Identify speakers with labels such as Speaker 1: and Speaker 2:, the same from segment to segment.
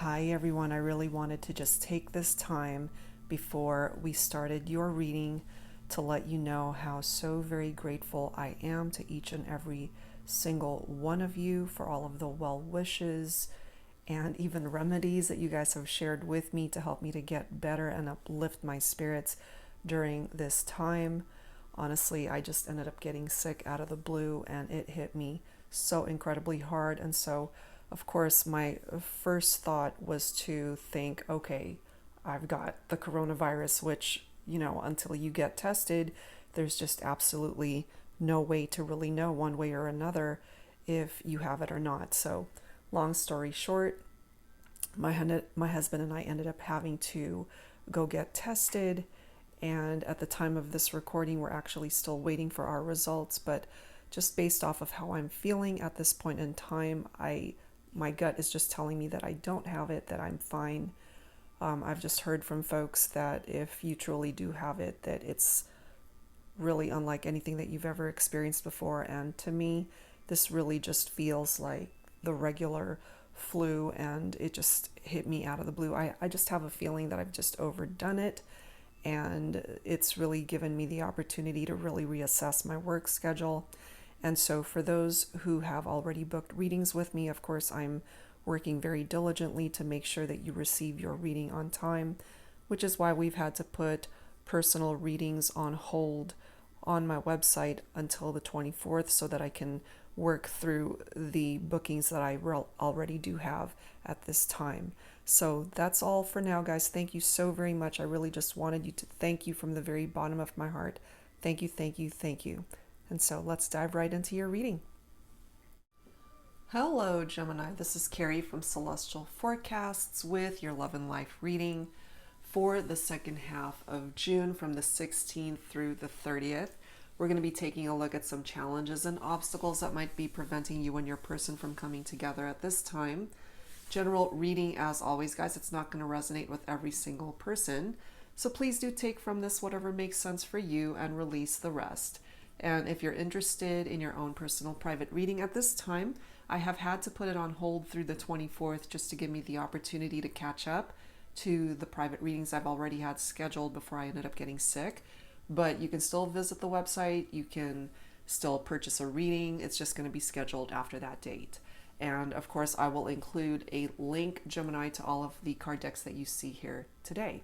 Speaker 1: Hi everyone, I really wanted to just take this time before we started your reading to let you know how so very grateful I am to each and every single one of you for all of the well wishes and even remedies that you guys have shared with me to help me to get better and uplift my spirits during this time. Honestly, I just ended up getting sick out of the blue and it hit me so incredibly hard. And so of course, my first thought was to think, okay, I've got the coronavirus, which, until you get tested, there's just absolutely no way to really know one way or another if you have it or not. So, long story short, my husband and I ended up having to go get tested. And at the time of this recording, we're actually still waiting for our results. But just based off of how I'm feeling at this point in time, my gut is just telling me that I don't have it, that I'm fine. I've just heard from folks that if you truly do have it, that it's really unlike anything that you've ever experienced before. And to me, this really just feels like the regular flu, and it just hit me out of the blue. I just have a feeling that I've just overdone it, and it's really given me the opportunity to really reassess my work schedule. And so for those who have already booked readings with me, of course, I'm working very diligently to make sure that you receive your reading on time, which is why we've had to put personal readings on hold on my website until the 24th so that I can work through the bookings that I already do have at this time. So that's all for now, guys. Thank you so very much. I really just wanted you to thank you from the very bottom of my heart. Thank you, thank you, thank you. And so let's dive right into your reading. Hello, Gemini. This is Carrie from Celestial Forecasts with your Love and Life reading for the second half of June from the 16th through the 30th. We're going to be taking a look at some challenges and obstacles that might be preventing you and your person from coming together at this time. General reading, as always, guys, it's not going to resonate with every single person. So please do take from this whatever makes sense for you and release the rest. And if you're interested in your own personal private reading at this time, I have had to put it on hold through the 24th just to give me the opportunity to catch up to the private readings I've already had scheduled before I ended up getting sick. But you can still visit the website. You can still purchase a reading. It's just going to be scheduled after that date. And of course, I will include a link, Gemini, to all of the card decks that you see here today.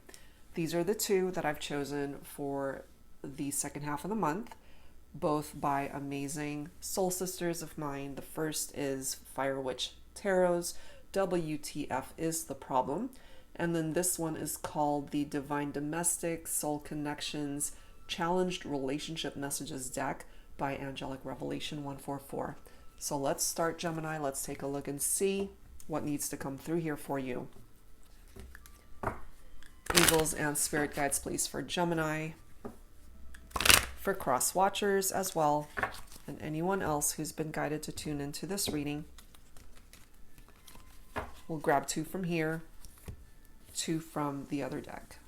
Speaker 1: These are the two that I've chosen for the second half of the month, both by amazing soul sisters of mine. The first is Fire Witch Tarot's WTF is the Problem. And then this one is called the Divine Domestic Soul Connections Challenged Relationship Messages deck by Angelic Revelation 144. So let's start, Gemini. Let's take a look and see what needs to come through here for you. Angels and spirit guides, please, for Gemini, for cross watchers as well, and anyone else who's been guided to tune into this reading. We'll grab two from here, two from the other deck.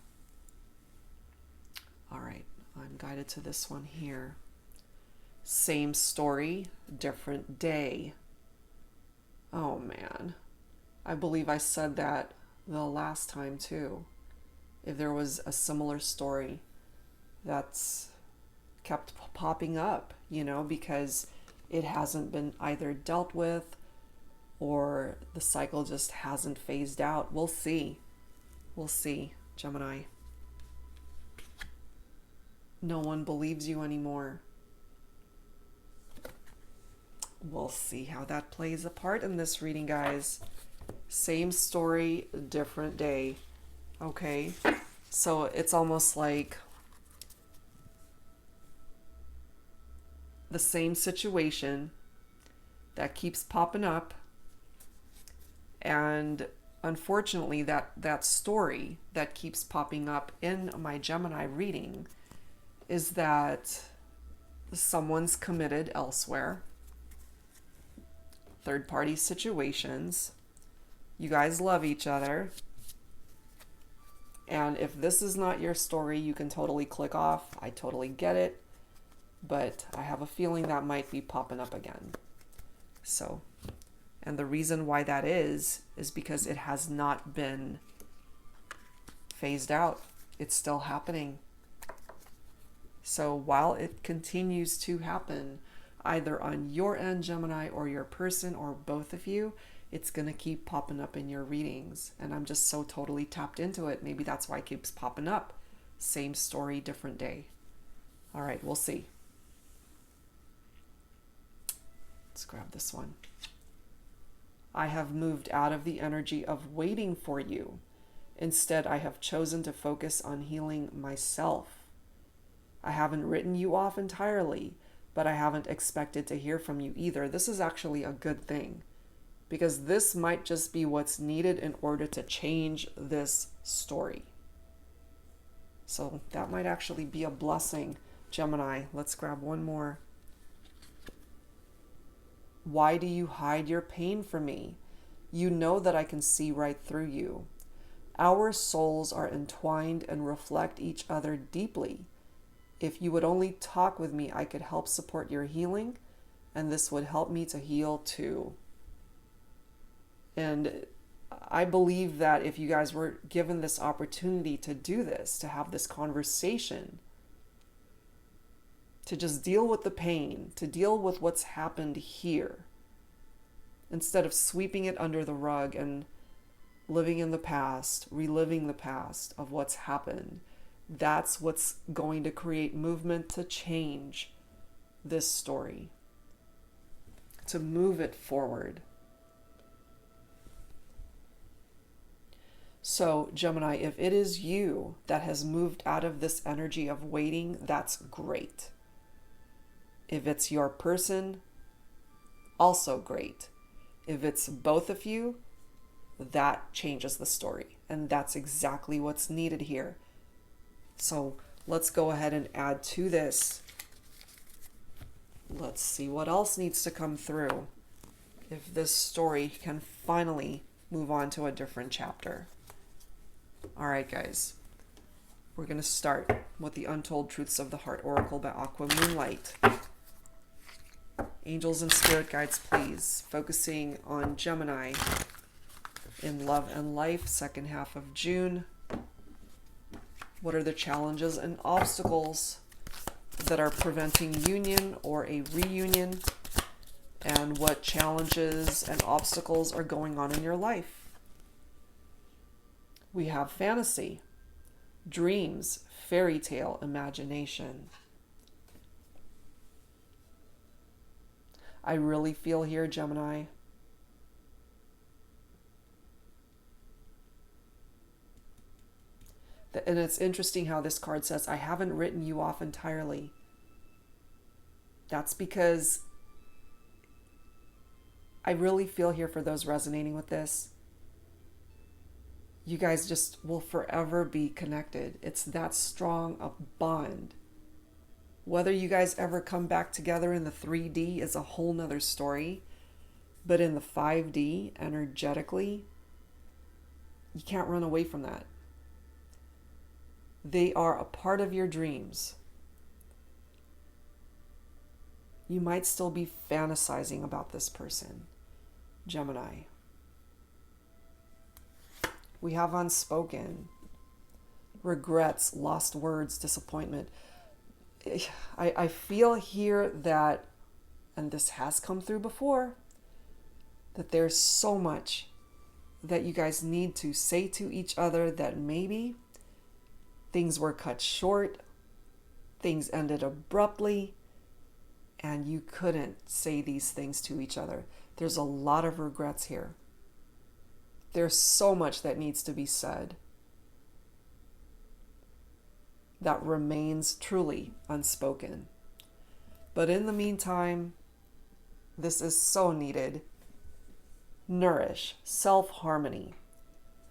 Speaker 1: All right, I'm guided to this one here. Same story, different day. Oh man, I believe I said that the last time too. If there was a similar story that's kept popping up, because it hasn't been either dealt with or the cycle just hasn't phased out. We'll see. We'll see, Gemini. No one believes you anymore. We'll see how that plays a part in this reading, guys. Same story, different day. Okay? So it's almost like the same situation that keeps popping up, and unfortunately that story that keeps popping up in my Gemini reading is that someone's committed elsewhere, third-party situations, you guys love each other, and if this is not your story, you can totally click off. I totally get it. But I have a feeling that might be popping up again. So And the reason why that is because it has not been phased out. It's still happening. So while it continues to happen, either on your end, Gemini, or your person, or both of you, it's going to keep popping up in your readings. And I'm just so totally tapped into it. Maybe that's why it keeps popping up. Same story, different day. All right, we'll see. Let's grab this one. I have moved out of the energy of waiting for you. Instead, I have chosen to focus on healing myself. I haven't written you off entirely, but I haven't expected to hear from you either. This is actually a good thing, because this might just be what's needed in order to change this story. So that might actually be a blessing, Gemini. Let's grab one more. Why do you hide your pain from me? You know that I can see right through you. Our souls are entwined and reflect each other deeply. If you would only talk with me, I could help support your healing, and this would help me to heal too. And I believe that if you guys were given this opportunity to do this, to have this conversation, to just deal with the pain, to deal with what's happened here, instead of sweeping it under the rug and living in the past, reliving the past of what's happened, that's what's going to create movement to change this story, to move it forward. So, Gemini, if it is you that has moved out of this energy of waiting, that's great. If it's your person, also great. If it's both of you, that changes the story. And that's exactly what's needed here. So let's go ahead and add to this. Let's see what else needs to come through if this story can finally move on to a different chapter. All right, guys. We're going to start with the Untold Truths of the Heart Oracle by Aquamoonlight. Angels and spirit guides, please. Focusing on Gemini in love and life, second half of June. What are the challenges and obstacles that are preventing union or a reunion? And what challenges and obstacles are going on in your life? We have fantasy, dreams, fairy tale, imagination. I really feel here, Gemini, and it's interesting how this card says, I haven't written you off entirely. That's because I really feel here for those resonating with this. You guys just will forever be connected. It's that strong a bond. Whether you guys ever come back together in the 3D is a whole nother story. But in the 5D, energetically, you can't run away from that. They are a part of your dreams. You might still be fantasizing about this person, Gemini. We have unspoken, regrets, lost words, disappointment. I feel here that, and this has come through before, that there's so much that you guys need to say to each other that maybe things were cut short, things ended abruptly, and you couldn't say these things to each other. There's a lot of regrets here. There's so much that needs to be said that remains truly unspoken. But in the meantime, this is so needed. Nourish, self-harmony,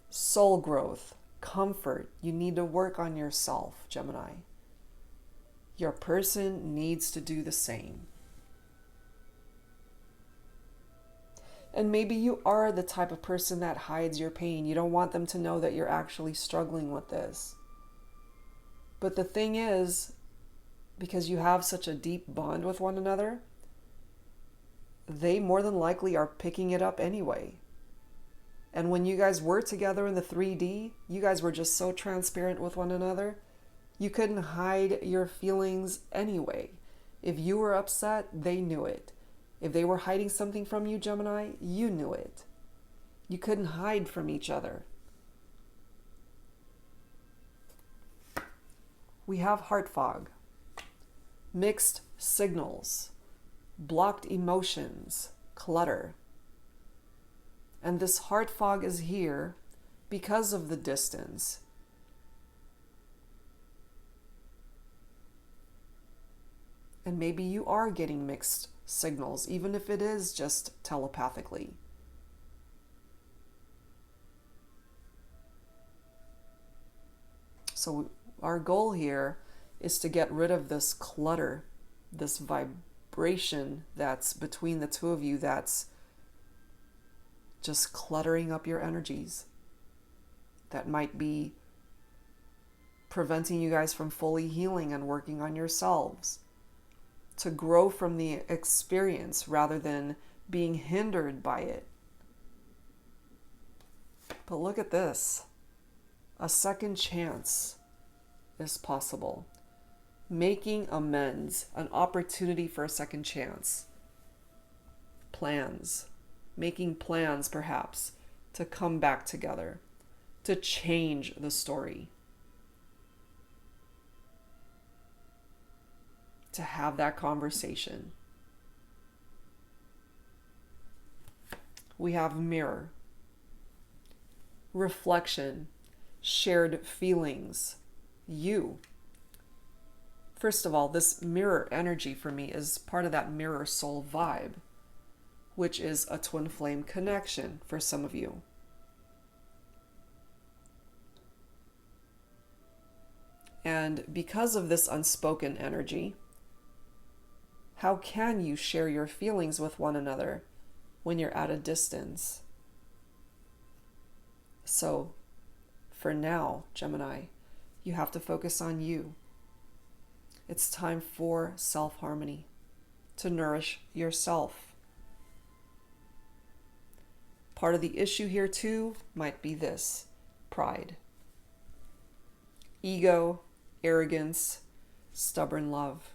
Speaker 1: soul growth, comfort. You need to work on yourself, Gemini. Your person needs to do the same. And maybe you are the type of person that hides your pain. You don't want them to know that you're actually struggling with this. But the thing is, because you have such a deep bond with one another, they more than likely are picking it up anyway. And when you guys were together in the 3D, you guys were just so transparent with one another. You couldn't hide your feelings anyway. If you were upset, they knew it. If they were hiding something from you, Gemini, you knew it. You couldn't hide from each other. We have heart fog, mixed signals, blocked emotions, clutter. And this heart fog is here because of the distance. And maybe you are getting mixed signals, even if it is just telepathically. So our goal here is to get rid of this clutter, this vibration that's between the two of you that's just cluttering up your energies. That might be preventing you guys from fully healing and working on yourselves. To grow from the experience rather than being hindered by it. But look at this. A second chance is possible. Making amends, an opportunity for a second chance. Plans. Making plans, perhaps, to come back together. To change the story. To have that conversation. We have mirror, reflection, shared feelings, you. First of all, this mirror energy for me is part of that mirror soul vibe, which is a twin flame connection for some of you. And because of this unspoken energy, how can you share your feelings with one another when you're at a distance? So, for now, Gemini, you have to focus on you. It's time for self-harmony, to nourish yourself. Part of the issue here too might be this: pride, ego, arrogance, stubborn love.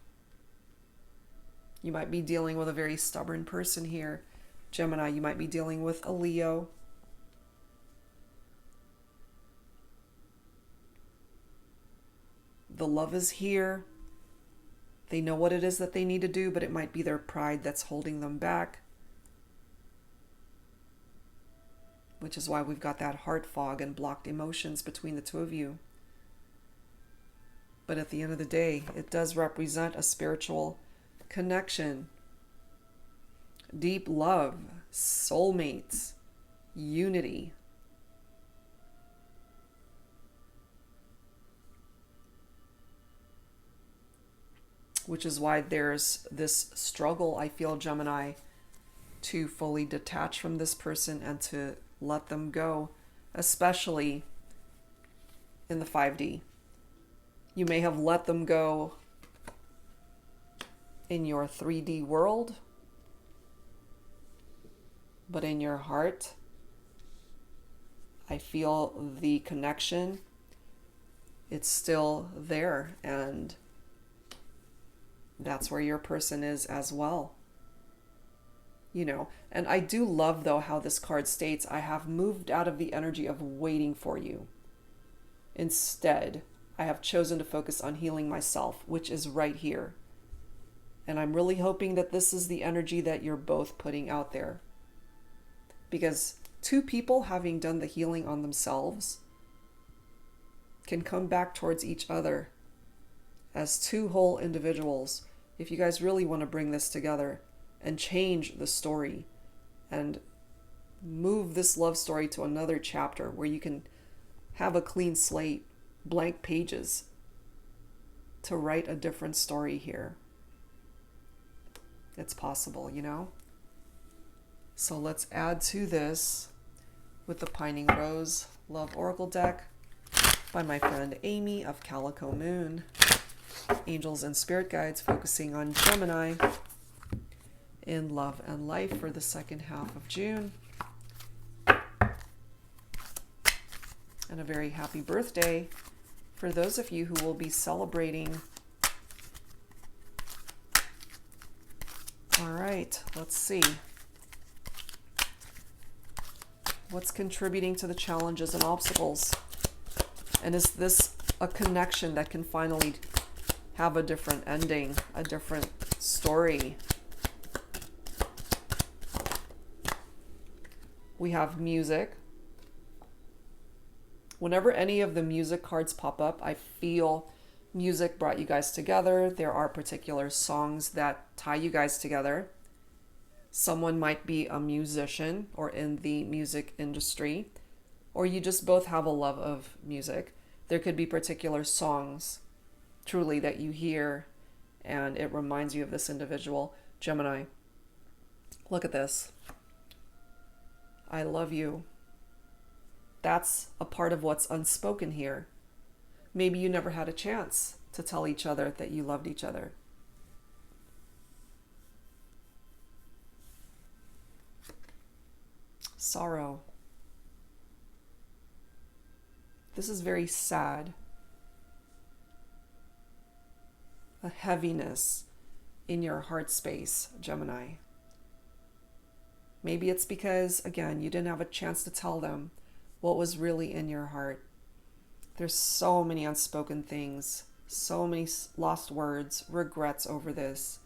Speaker 1: You might be dealing with a very stubborn person here. Gemini, you might be dealing with a Leo. The love is here. They know what it is that they need to do, but it might be their pride that's holding them back. Which is why we've got that heart fog and blocked emotions between the two of you. But at the end of the day, it does represent a spiritual connection, deep love, soulmates, unity. Which is why there's this struggle, I feel, Gemini, to fully detach from this person and to let them go, especially in the 5D. You may have let them go in your 3D world, but in your heart, I feel the connection. It's still there, and that's where your person is as well. You know, and I do love, though, how this card states, I have moved out of the energy of waiting for you. Instead, I have chosen to focus on healing myself, which is right here. And I'm really hoping that this is the energy that you're both putting out there. Because two people having done the healing on themselves can come back towards each other as two whole individuals if you guys really want to bring this together and change the story and move this love story to another chapter where you can have a clean slate, blank pages to write a different story here. It's possible, you know? So let's add to this with the Pining Rose Love Oracle deck by my friend Amy of Calico Moon. Angels and Spirit Guides focusing on Gemini. in love and life for the second half of June. And a very happy birthday for those of you who will be celebrating. All right, let's see. What's contributing to the challenges and obstacles? And is this a connection that can finally have a different ending, a different story? We have music. Whenever any of the music cards pop up, I feel music brought you guys together. There are particular songs that tie you guys together. Someone might be a musician or in the music industry, or you just both have a love of music. There could be particular songs, truly, that you hear and it reminds you of this individual. Gemini, look at this. I love you. That's a part of what's unspoken here. Maybe you never had a chance to tell each other that you loved each other. Sorrow. This is very sad. A heaviness in your heart space, Gemini. Maybe it's because, again, you didn't have a chance to tell them what was really in your heart. There's so many unspoken things, so many lost words, regrets over this.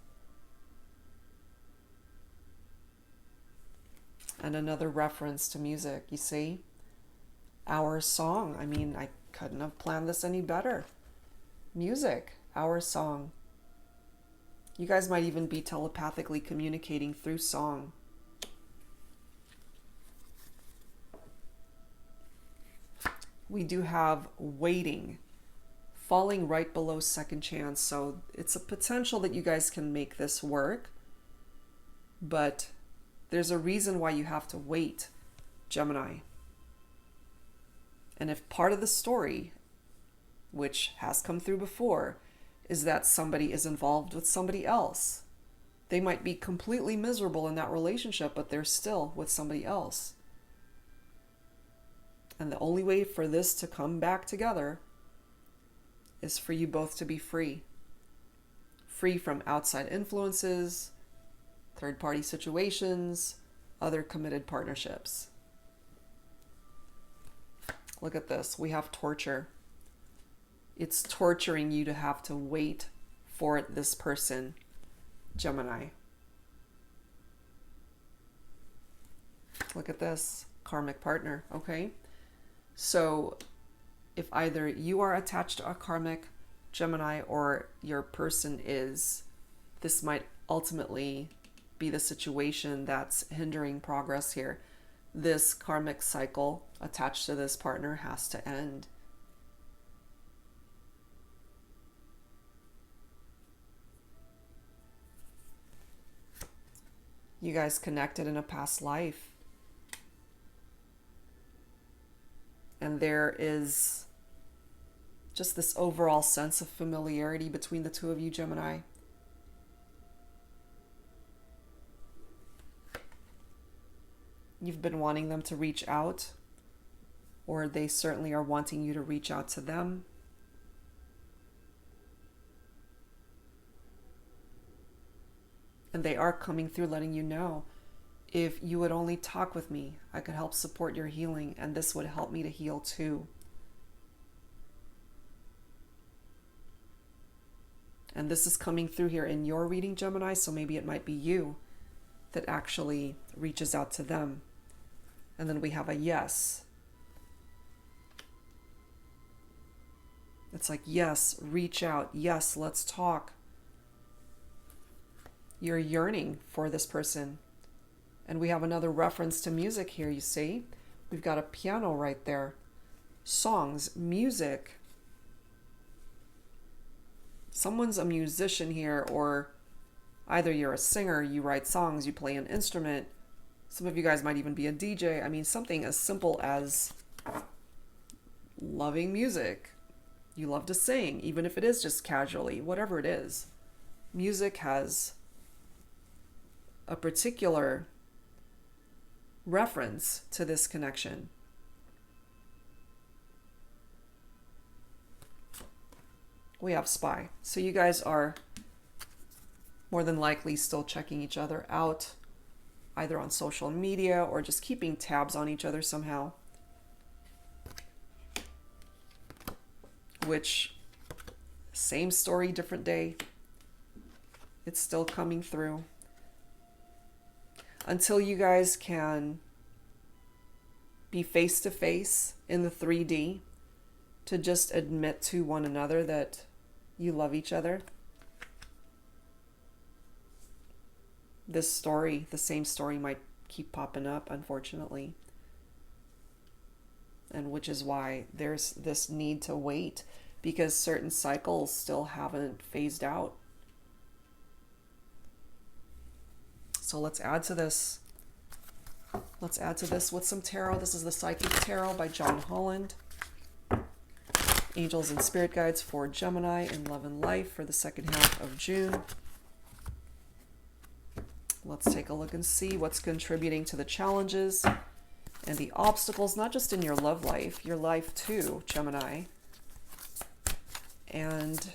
Speaker 1: And another reference to music, you see? Our song. I mean, I couldn't have planned this any better. Music, our song. You guys might even be telepathically communicating through song. We do have waiting, falling right below second chance. So it's a potential that you guys can make this work. But there's a reason why you have to wait, Gemini. And if part of the story, which has come through before, is that somebody is involved with somebody else, they might be completely miserable in that relationship, but they're still with somebody else. And the only way for this to come back together is for you both to be free. Free from outside influences, third-party situations, other committed partnerships. Look at this. We have torture. It's torturing you to have to wait for this person, Gemini. Look at this. Karmic partner, okay? So if either you are attached to a karmic Gemini or your person is, this might ultimately be the situation that's hindering progress here. This karmic cycle attached to this partner has to end. You guys connected in a past life. And there is just this overall sense of familiarity between the two of you, Gemini. You've been wanting them to reach out, or they certainly are wanting you to reach out to them. And they are coming through letting you know, if you would only talk with me, I could help support your healing, and this would help me to heal too. And this is coming through here in your reading, Gemini, so maybe it might be you that actually reaches out to them. And then we have a yes. It's like, yes, reach out. Yes, let's talk. You're yearning for this person. And we have another reference to music here, you see? We've got a piano right there. Songs, music. Someone's a musician here, or either you're a singer, you write songs, you play an instrument. Some of you guys might even be a DJ. I mean, something as simple as loving music. You love to sing, even if it is just casually, whatever it is. Music has a particular reference to this connection. We have spy. So you guys are more than likely still checking each other out, either on social media or just keeping tabs on each other somehow. Which, same story, different day. It's still coming through. Until you guys can be face to face in the 3D to just admit to one another that you love each other. This story, the same story, might keep popping up, unfortunately. And which is why there's this need to wait, because certain cycles still haven't phased out. So let's add to this. Let's add to this with some tarot. This is the Psychic Tarot by John Holland. Angels and Spirit Guides for Gemini in Love and Life for the second half of June. Let's take a look and see what's contributing to the challenges and the obstacles, not just in your love life, your life too, Gemini. And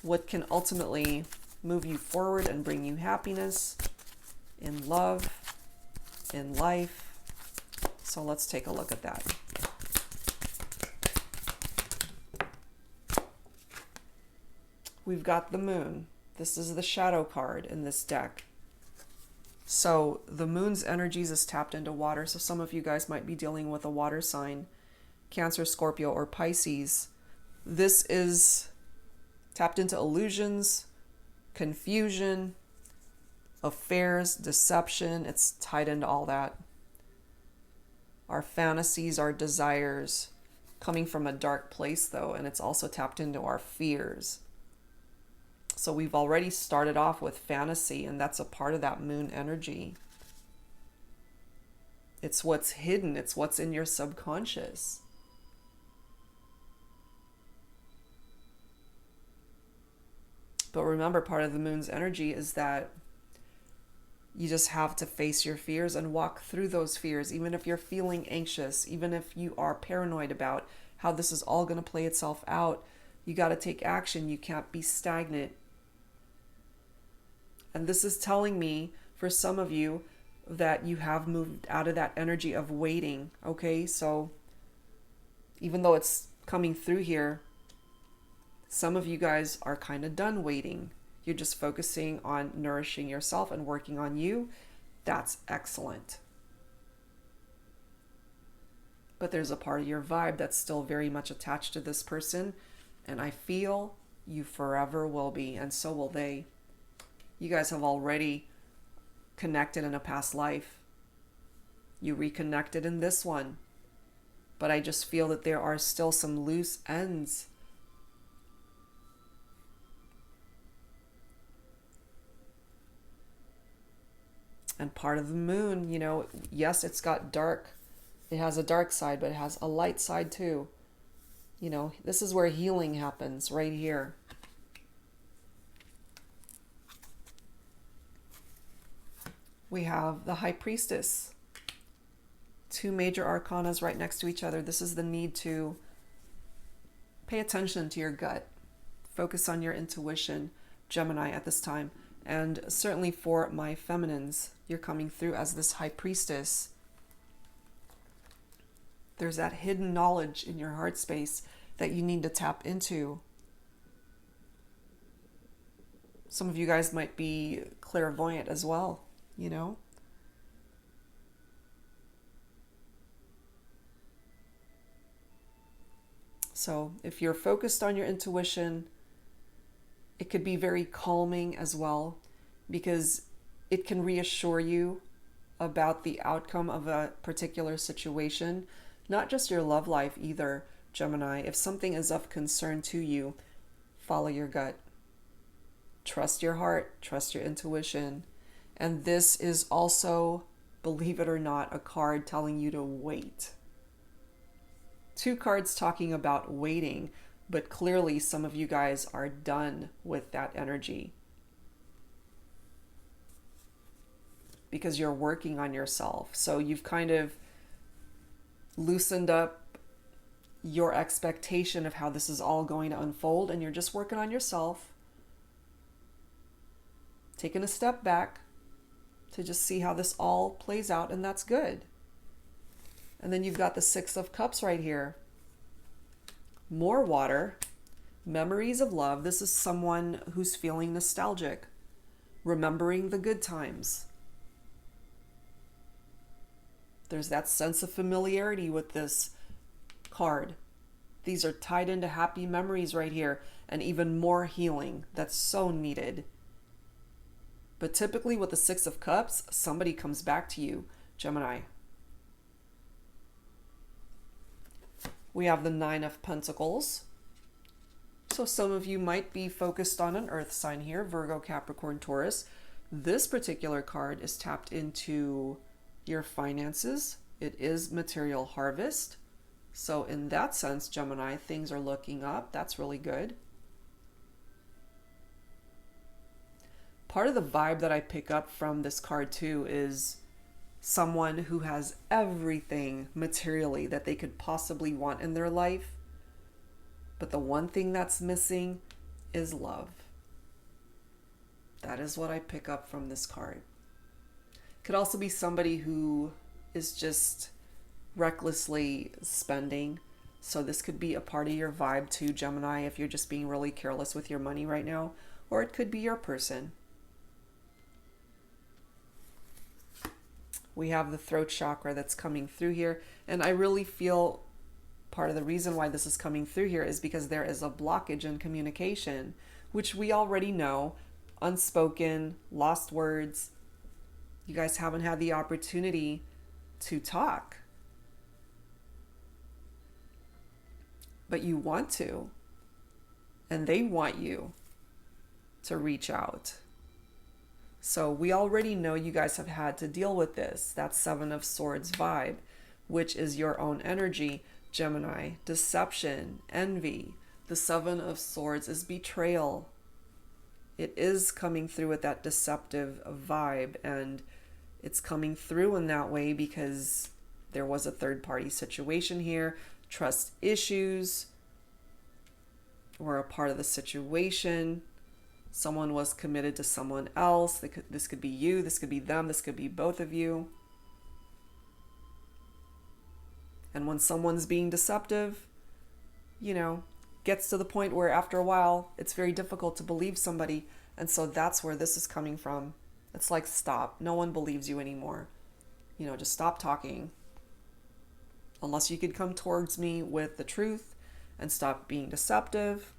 Speaker 1: what can ultimately move you forward and bring you happiness in love, in life. So let's take a look at that. We've got the Moon. This is the shadow card in this deck. So the Moon's energies is tapped into water. So some of you guys might be dealing with a water sign, Cancer, Scorpio, or Pisces. This is tapped into illusions, confusion, affairs, deception. It's tied into all that. Our fantasies, our desires, coming from a dark place though, and it's also tapped into our fears. So we've already started off with fantasy, and that's a part of that Moon energy. It's what's hidden. It's what's in your subconscious. But remember, part of the Moon's energy is that you just have to face your fears and walk through those fears, even if you're feeling anxious, even if you are paranoid about how this is all going to play itself out. You got to take action. You can't be stagnant. And this is telling me, for some of you, that you have moved out of that energy of waiting. Okay, so even though it's coming through here, some of you guys are kind of done waiting. You're just focusing on nourishing yourself and working on you. That's excellent. But there's a part of your vibe that's still very much attached to this person. And I feel you forever will be, and so will they. You guys have already connected in a past life. You reconnected in this one. But I just feel that there are still some loose ends. And part of the Moon, you know, yes, it's got dark. It has a dark side, but it has a light side too. You know, this is where healing happens, right here. We have the High Priestess. Two major arcanas right next to each other. This is the need to pay attention to your gut. Focus on your intuition, Gemini, at this time. And certainly for my feminines, you're coming through as this High Priestess. There's that hidden knowledge in your heart space that you need to tap into. Some of you guys might be clairvoyant as well, you know? So if you're focused on your intuition, it could be very calming as well, because it can reassure you about the outcome of a particular situation, not just your love life either, Gemini. If something is of concern to you, follow your gut. Trust your heart, trust your intuition. And this is also, believe it or not, a card telling you to wait. Two cards talking about waiting, but clearly some of you guys are done with that energy. because you're working on yourself. So you've kind of loosened up your expectation of how this is all going to unfold, and you're just working on yourself, taking a step back to just see how this all plays out, and that's good. And then you've got the Six of Cups right here. More water, memories of love. This is someone who's feeling nostalgic, remembering the good times. There's that sense of familiarity with this card. These are tied into happy memories right here, and even more healing that's so needed. But typically with the Six of Cups, somebody comes back to you, Gemini. We have the Nine of Pentacles. So some of you might be focused on an earth sign here, Virgo, Capricorn, Taurus. This particular card is tapped into your finances. It is material harvest. So in that sense, Gemini, things are looking up. That's really good. Part of the vibe that I pick up from this card too is someone who has everything materially that they could possibly want in their life. But the one thing that's missing is love. That is what I pick up from this card. Could also be somebody who is just recklessly spending. So this could be a part of your vibe too, Gemini, if you're just being really careless with your money right now. Or it could be your person. We have the throat chakra that's coming through here. And I really feel part of the reason why this is coming through here is because there is a blockage in communication, which we already know. Unspoken, lost words. You guys haven't had the opportunity to talk. But you want to. And they want you to reach out. So we already know you guys have had to deal with this. That Seven of Swords vibe, which is your own energy, Gemini. Deception, envy. The Seven of Swords is betrayal. It is coming through with that deceptive vibe, and it's coming through in that way because there was a third-party situation here. Trust issues were a part of the situation. Someone was committed to someone else. This could be you, this could be them, this could be both of you. And when someone's being deceptive, gets to the point where after a while, it's very difficult to believe somebody. And so that's where this is coming from. It's like, stop. No one believes you anymore. Just stop talking. Unless you could come towards me with the truth and stop being deceptive,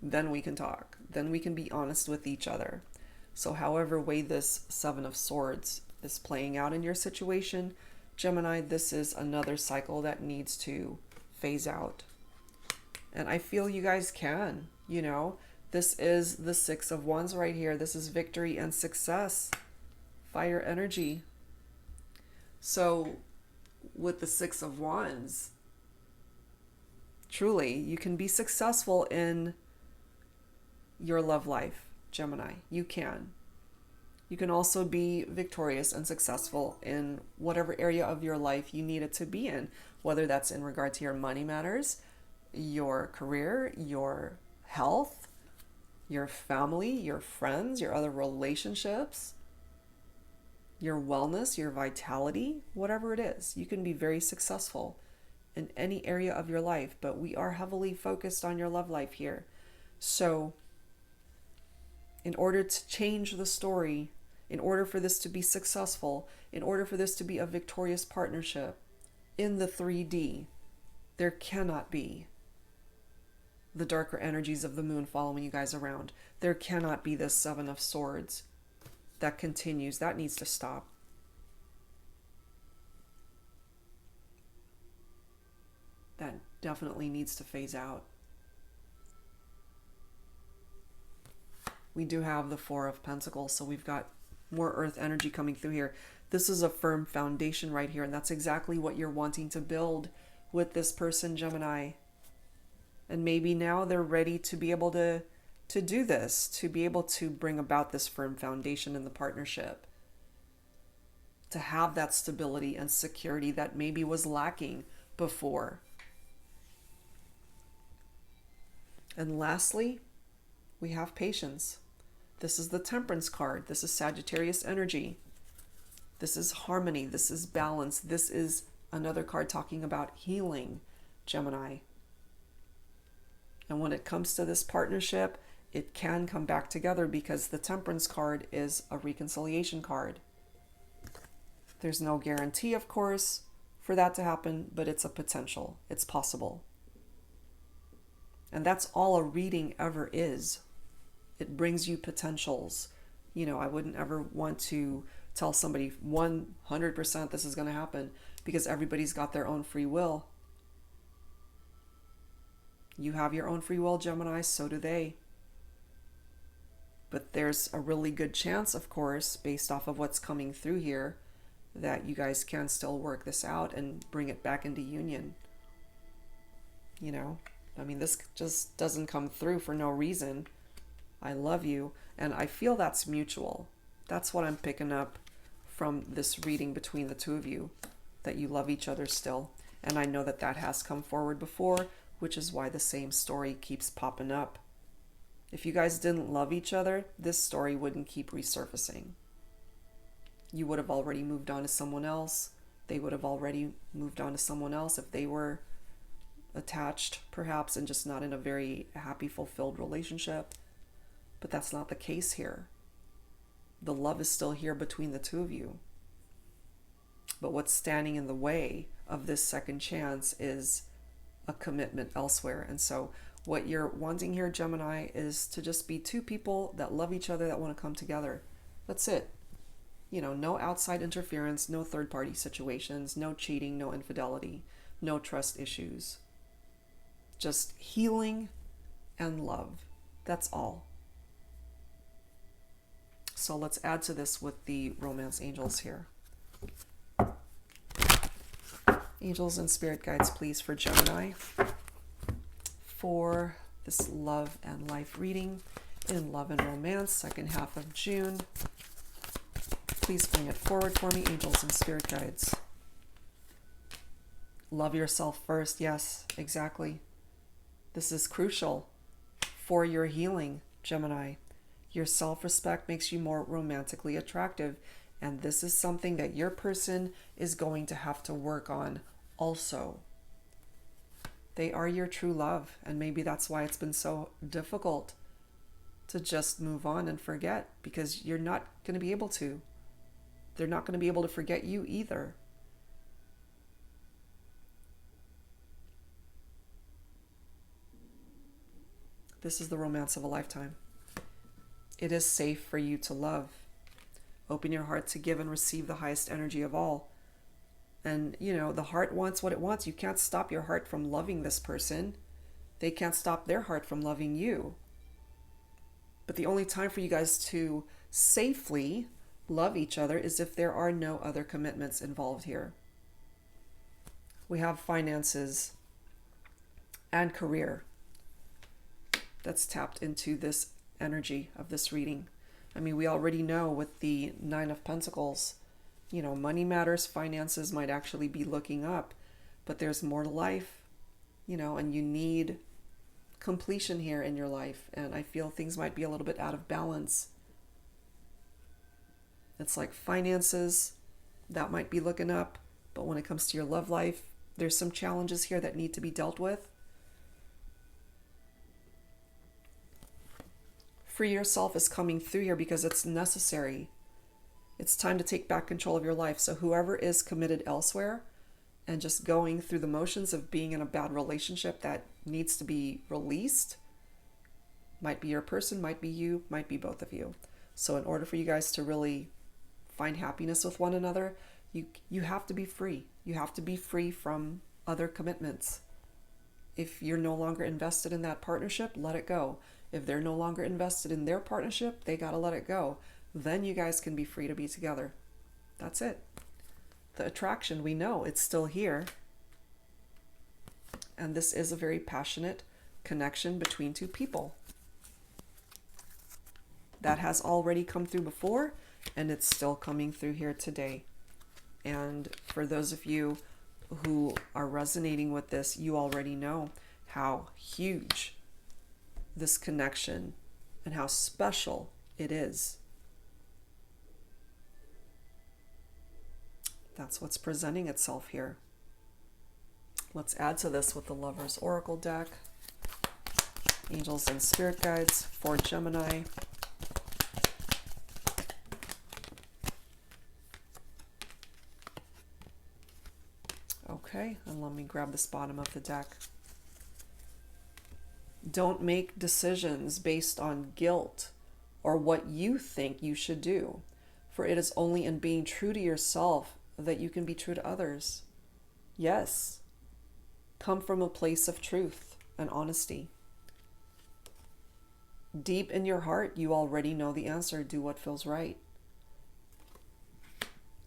Speaker 1: then we can talk. Then we can be honest with each other. So however way this Seven of Swords is playing out in your situation, Gemini, this is another cycle that needs to phase out. And I feel you guys can, This is the Six of Wands right here. This is victory and success. Fire energy. So with the Six of Wands, truly, you can be successful in your love life, Gemini. You can. You can also be victorious and successful in whatever area of your life you need it to be in, whether that's in regard to your money matters, your career, your health, your family, your friends, your other relationships, your wellness, your vitality, whatever it is. You can be very successful in any area of your life, but we are heavily focused on your love life here. So in order to change the story, in order for this to be successful, in order for this to be a victorious partnership in the 3D, there cannot be the darker energies of the moon following you guys around. There cannot be this Seven of Swords that continues. That needs to stop. That definitely needs to phase out. We do have the Four of Pentacles, so we've got more earth energy coming through here. This is a firm foundation right here, and that's exactly what you're wanting to build with this person, Gemini. And maybe now they're ready to be able to to do this, to be able to bring about this firm foundation in the partnership, to have that stability and security that maybe was lacking before. And lastly, we have patience. This is the Temperance card. This is Sagittarius energy. This is harmony. This is balance. This is another card talking about healing, Gemini. And when it comes to this partnership, it can come back together because the Temperance card is a reconciliation card. There's no guarantee, of course, for that to happen, but it's a potential. It's possible. And that's all a reading ever is. It brings you potentials. You know, I wouldn't ever want to tell somebody 100% this is going to happen, because everybody's got their own free will. You have your own free will, Gemini, so do they. But there's a really good chance, of course, based off of what's coming through here, that you guys can still work this out and bring it back into union. You know, I mean, this just doesn't come through for no reason. I love you, and I feel that's mutual. That's what I'm picking up from this reading between the two of you, that you love each other still. And I know that that has come forward before, which is why the same story keeps popping up. If you guys didn't love each other, this story wouldn't keep resurfacing. You would have already moved on to someone else. They would have already moved on to someone else if they were attached, perhaps, and just not in a very happy, fulfilled relationship. But that's not the case here. The love is still here between the two of you. But what's standing in the way of this second chance is a commitment elsewhere. And so what you're wanting here, Gemini, is to just be two people that love each other, that want to come together. That's it. You know, no outside interference, no third-party situations, no cheating, no infidelity, no trust issues. Just healing and love. That's all. So let's add to this with the romance angels here. Angels and spirit guides, please, for Gemini, for this love and life reading in love and romance, second half of June. Please bring it forward for me, angels and spirit guides. Love yourself first. Yes, exactly. This is crucial for your healing, Gemini. Your self-respect makes you more romantically attractive, and this is something that your person is going to have to work on also. They are your true love, and maybe that's why it's been so difficult to just move on and forget, because you're not going to be able to. They're not going to be able to forget you either. This is the romance of a lifetime. It is safe for you to love. Open your heart to give and receive the highest energy of all. And, you know, the heart wants what it wants. You can't stop your heart from loving this person. They can't stop their heart from loving you. But the only time for you guys to safely love each other is if there are no other commitments involved here. We have finances and career that's tapped into this energy of this reading. I mean, we already know with the Nine of Pentacles, you know, money matters, finances might actually be looking up, but there's more to life, you know, and you need completion here in your life. And I feel things might be a little bit out of balance. It's like finances, that might be looking up, but when it comes to your love life, there's some challenges here that need to be dealt with. Free yourself is coming through here because it's necessary. It's time to take back control of your life. So whoever is committed elsewhere and just going through the motions of being in a bad relationship that needs to be released, might be your person, might be you, might be both of you. So in order for you guys to really find happiness with one another, you have to be free. You have to be free from other commitments. If you're no longer invested in that partnership, let it go. If they're no longer invested in their partnership, they got to let it go. Then you guys can be free to be together. That's it. The attraction, we know it's still here. And this is a very passionate connection between two people. That has already come through before, and it's still coming through here today. And for those of you who are resonating with this, you already know how huge this connection and how special it is. That's what's presenting itself here. Let's add to this with the Lover's Oracle deck. Angels and Spirit Guides for Gemini. Okay, and let me grab this bottom of the deck. Don't make decisions based on guilt or what you think you should do, for it is only in being true to yourself that you can be true to others. Yes, come from a place of truth and honesty. Deep in your heart, you already know the answer. Do what feels right.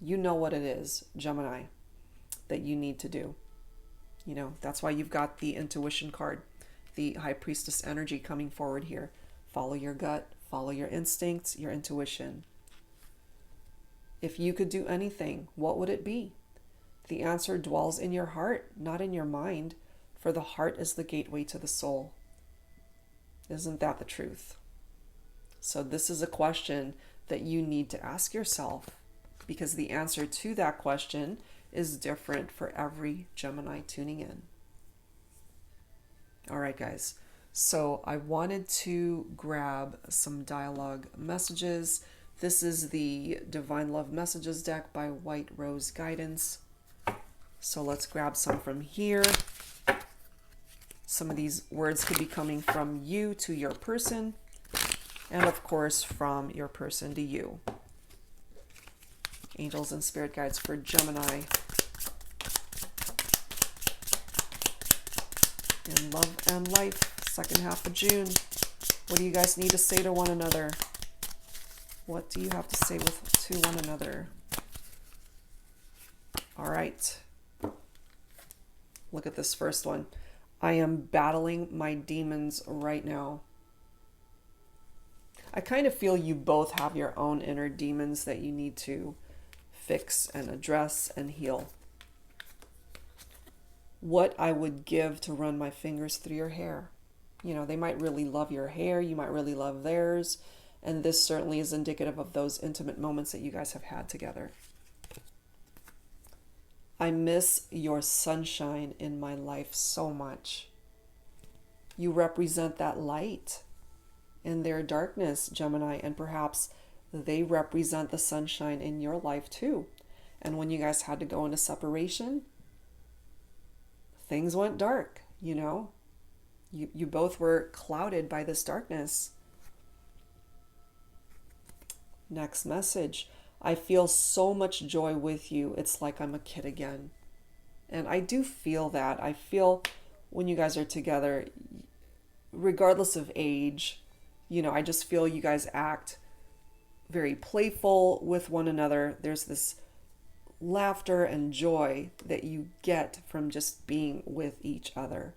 Speaker 1: You know what it is, Gemini, that you need to do. You know, that's why you've got the intuition card, the High Priestess energy coming forward here. Follow your gut, follow your instincts, your intuition. If you could do anything, what would it be? The answer dwells in your heart, not in your mind, for the heart is the gateway to the soul. Isn't that the truth? So this is a question that you need to ask yourself, because the answer to that question is different for every Gemini tuning in. All right, guys. So I wanted to grab some dialogue messages. This is the Divine Love Messages deck by White Rose Guidance. So let's grab some from here. Some of these words could be coming from you to your person, and of course from your person to you. Angels and Spirit Guides for Gemini. In love and life, second half of June. What do you guys need to say to one another? What do you have to say to one another? All right. Look at this first one. I am battling my demons right now. I kind of feel you both have your own inner demons that you need to fix and address and heal. What I would give to run my fingers through your hair. You know, they might really love your hair. You might really love theirs. And this certainly is indicative of those intimate moments that you guys have had together. I miss your sunshine in my life so much. You represent that light in their darkness, Gemini, and perhaps they represent the sunshine in your life too. And when you guys had to go into separation, things went dark, you know. You both were clouded by this darkness. Next message. I feel so much joy with you. It's like I'm a kid again. And I do feel that. I feel when you guys are together, regardless of age, you know, I just feel you guys act very playful with one another. There's this laughter and joy that you get from just being with each other.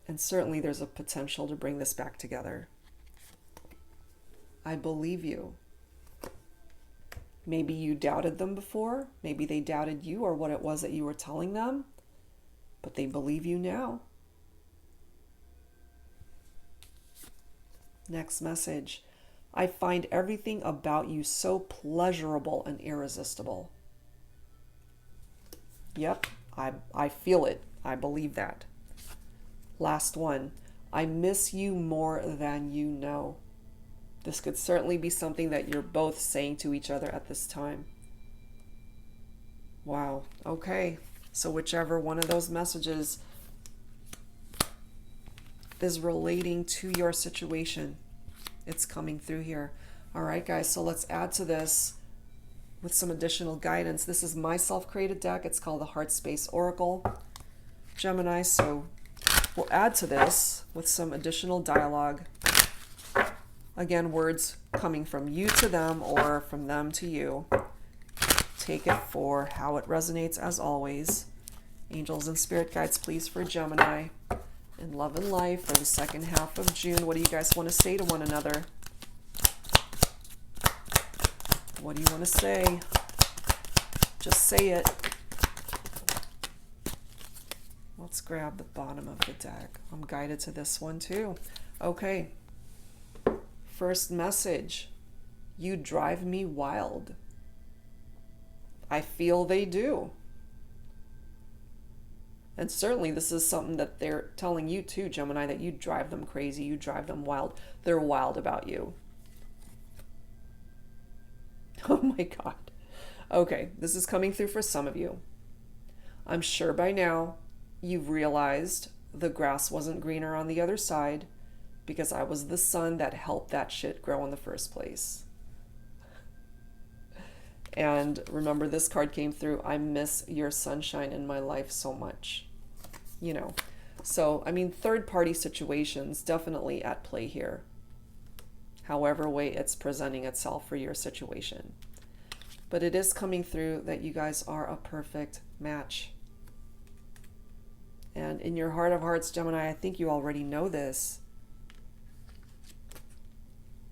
Speaker 1: And certainly there's a potential to bring this back together. I believe you. Maybe you doubted them before. Maybe they doubted you or what it was that you were telling them. But they believe you now. Next message. I find everything about you so pleasurable and irresistible. Yep, I feel it. I believe that. Last one. I miss you more than you know. This could certainly be something that you're both saying to each other at this time. Wow. Okay. So whichever one of those messages is relating to your situation, it's coming through here. All right, guys. So let's add to this with some additional guidance. This is my self-created deck. It's called the HeartSpace Oracle, Gemini. So we'll add to this with some additional dialogue. Again, words coming from you to them or from them to you. Take it for how it resonates as always. Angels and Spirit Guides, please, for Gemini. In love and life for the second half of June, what do you guys want to say to one another? What do you want to say? Just say it. Let's grab the bottom of the deck. I'm guided to this one too. Okay. First message. You drive me wild. I feel they do. And certainly this is something that they're telling you too, Gemini, that you drive them crazy, you drive them wild. They're wild about you. Oh my God. Okay, this is coming through for some of you. I'm sure by now you've realized the grass wasn't greener on the other side because I was the sun that helped that shit grow in the first place. And remember, this card came through, I miss your sunshine in my life so much. You know, so, I mean, third-party situations definitely at play here. However way it's presenting itself for your situation. But it is coming through that you guys are a perfect match. And in your heart of hearts, Gemini, I think you already know this.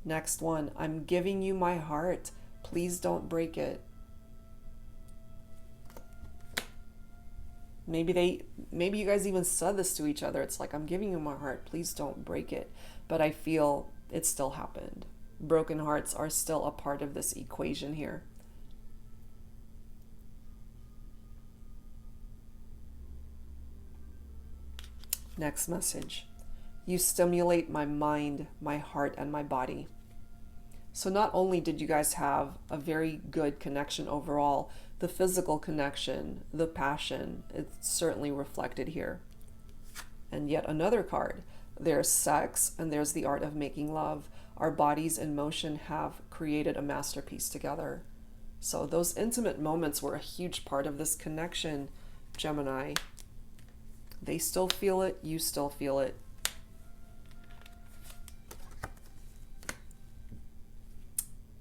Speaker 1: Next one, I'm giving you my heart. Please don't break it. Maybe you guys even said this to each other. It's like, I'm giving you my heart. Please don't break it. But I feel it still happened. Broken hearts are still a part of this equation here. Next message. You stimulate my mind, my heart, and my body. So not only did you guys have a very good connection overall, the physical connection, the passion, it's certainly reflected here. And yet another card. There's sex and there's the art of making love. Our bodies in motion have created a masterpiece together. So those intimate moments were a huge part of this connection, Gemini. They still feel it, you still feel it.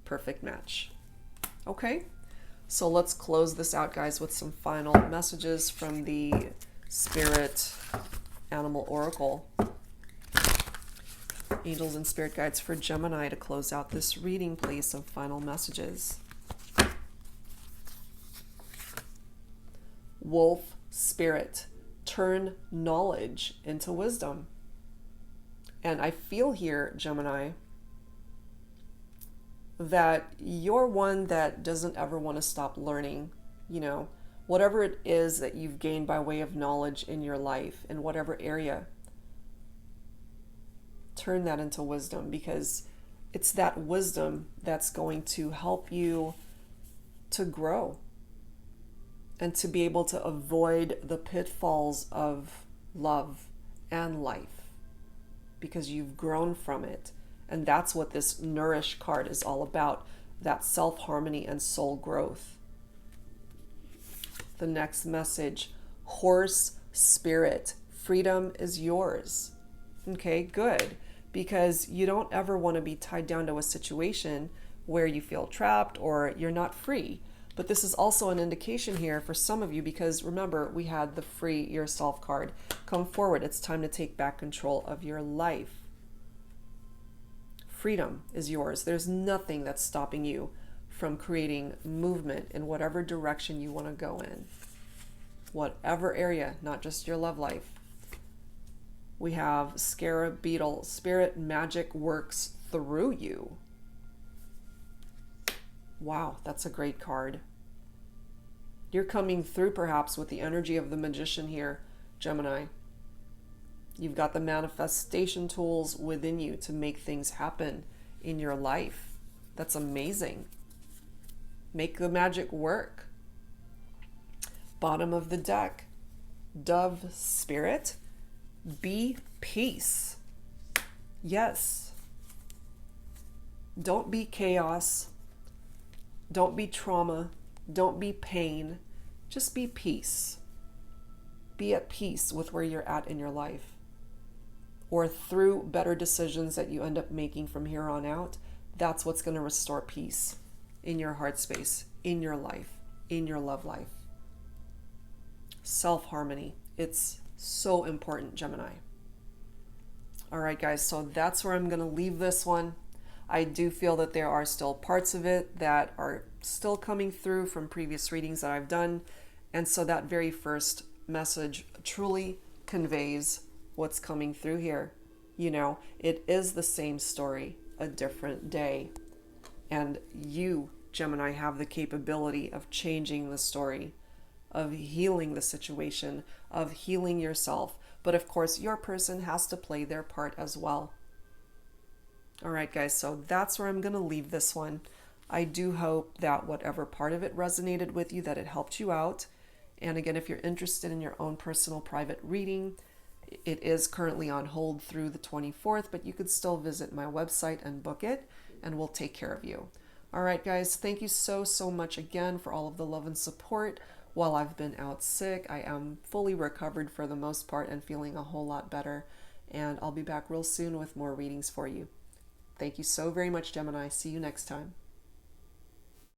Speaker 1: Perfect match. Okay, so let's close this out, guys, with some final messages from the Spirit Animal Oracle. Angels and Spirit Guides for Gemini to close out this reading, please. Some final messages. Wolf Spirit, turn knowledge into wisdom. And I feel here, Gemini, that you're one that doesn't ever want to stop learning. You know, whatever it is that you've gained by way of knowledge in your life, in whatever area, turn that into wisdom, because it's that wisdom that's going to help you to grow and to be able to avoid the pitfalls of love and life, because you've grown from it. And that's what this Nourish card is all about, that self-harmony and soul growth. The next message, Horse Spirit, freedom is yours. Okay, good. Because you don't ever want to be tied down to a situation where you feel trapped or you're not free. But this is also an indication here for some of you, because remember, we had the Free Yourself card. Come forward. It's time to take back control of your life. Freedom is yours. There's nothing that's stopping you from creating movement in whatever direction you want to go in. Whatever area, not just your love life. We have Scarab Beetle, Spirit Magic works through you. Wow, that's a great card. You're coming through perhaps with the energy of the Magician here, Gemini. You've got the manifestation tools within you to make things happen in your life. That's amazing. Make the magic work. Bottom of the deck, Dove Spirit, be peace. Yes. Don't be chaos. Don't be trauma. Don't be pain. Just be peace. Be at peace with where you're at in your life. Or through better decisions that you end up making from here on out, that's what's going to restore peace in your heart space, in your life, in your love life. Self-harmony. It's so important, Gemini. All right, guys, so that's where I'm going to leave this one. I do feel that there are still parts of it that are still coming through from previous readings that I've done. And so that very first message truly conveys what's coming through here. You know, it is the same story, a different day. And you, Gemini, have the capability of changing the story, of healing the situation, of healing yourself. But of course, your person has to play their part as well. All right, guys, so that's where I'm going to leave this one. I do hope that whatever part of it resonated with you, that it helped you out. And again, if you're interested in your own personal private reading, it is currently on hold through the 24th, but you could still visit my website and book it, and we'll take care of you. All right, guys, thank you so much again for all of the love and support while I've been out sick. I am fully recovered for the most part and feeling a whole lot better, and I'll be back real soon with more readings for you. Thank you so very much, Gemini. See you next time.